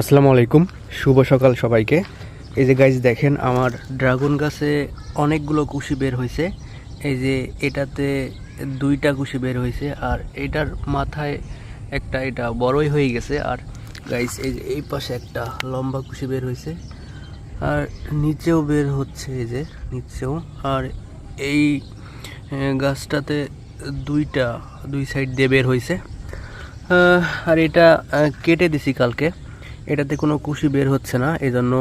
আসসালামু আলাইকুম, শুভ সকাল সবাইকে। এই যে গাইজ দেখেন, আমার ড্রাগন গাছে অনেকগুলো কুশি বের হয়েছে। এই যে এটাতে দুইটা কুশি বের হয়েছে, আর এটার মাথায় একটা, এটা বড়ই হয়ে গেছে। আর গাইজ এই যে এই পাশে একটা লম্বা কুশি বের হয়েছে, আর নিচেও বের হচ্ছে, এই যে নিচেও। আর এই গাছটাতে দুই সাইড দিয়ে বের হয়েছে। আর এটা কেটে দিছি কালকে। এটাতে কোনো কুশি বের হচ্ছে না, এই জন্য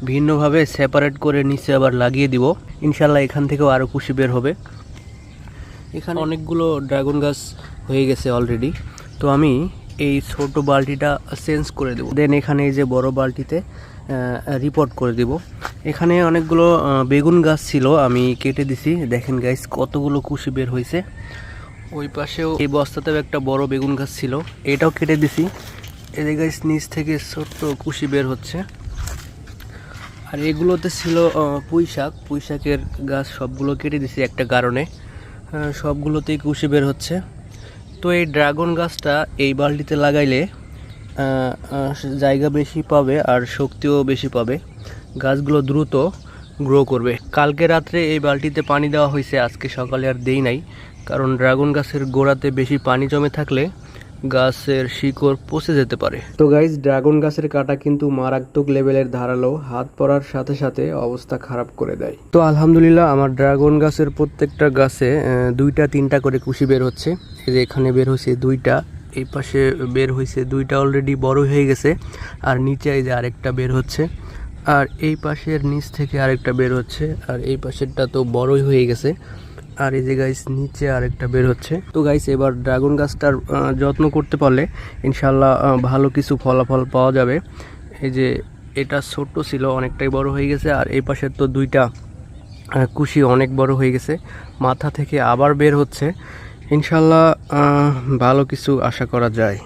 ভিন্নভাবে সেপারেট করে নিচে আবার লাগিয়ে দিব। ইনশাল্লাহ এখান থেকেও আরও কুশি বের হবে। এখানে অনেকগুলো ড্রাগন গাছ হয়ে গেছে অলরেডি। তো আমি এই ছোট বালতিটা চেঞ্জ করে দেবো, দেন এখানে এই যে বড় বালতিতে রিপোর্ট করে দিব। এখানে অনেকগুলো বেগুন গাছ ছিল, আমি কেটে দিছি। দেখেন গাইস কতগুলো কুশি বের হয়েছে। ওই পাশেও এই বস্তাতেও একটা বড় বেগুন গাছ ছিল, এটাও কেটে দিছি। এই গাছ নিচ থেকে ছোট্ট কুশি বের হচ্ছে। আর এগুলোতে ছিল পুঁই শাকের গাছ, সবগুলো কেটে দিছি একটা কারণে। সবগুলোতেই কুশি বের হচ্ছে। তো এই ড্রাগন গাছটা এই বালতিতে লাগাইলে জায়গা বেশি পাবে আর শক্তিও বেশি পাবে, গাছগুলো দ্রুত গ্রো করবে। কালকে রাত্রে এই বালতিতে পানি দেওয়া হয়েছে, আজকে সকালে আর দেই নাই, কারণ ড্রাগন গাছের গোড়াতে বেশি পানি জমে থাকলে গাছের শিকড় পচে যেতে পারে। তো গাইজ, ড্রাগন গাছের কাটা কিন্তু মারাত্মক লেভেলের ধারালো, হাত পড়ার সাথে সাথে অবস্থা খারাপ করে দেয়। তো আলহামদুলিল্লাহ, আমার ড্রাগন গাছের প্রত্যেকটা গাছে দুইটা তিনটা করে কুশি বের হচ্ছে। এই যে এখানে বের হয়েছে দুইটা, এই পাশে বের হয়েছে দুইটা, অলরেডি বড় হয়ে গেছে। আর নিচে এই যে আরেকটা বের হচ্ছে, আর এই পাশের নিচ থেকে আরেকটা বের হচ্ছে, আর এই পাশেরটা তো বড়ই হয়ে গেছে। আর এই যে গাইস নিচে আরেকটা বের হচ্ছে। তো গাইস, এবার ড্রাগন গাছটার যত্ন করতে পারলে ইনশাল্লাহ ভালো কিছু ফলাফল পাওয়া যাবে। এই যে এটা ছোট ছিল, অনেকটাই বড় হয়ে গেছে। আর এই পাশের তো দুইটা কুশি অনেক বড় হয়ে গেছে, মাথা থেকে আবার বের হচ্ছে। ইনশাল্লাহ ভালো কিছু আশা করা যায়।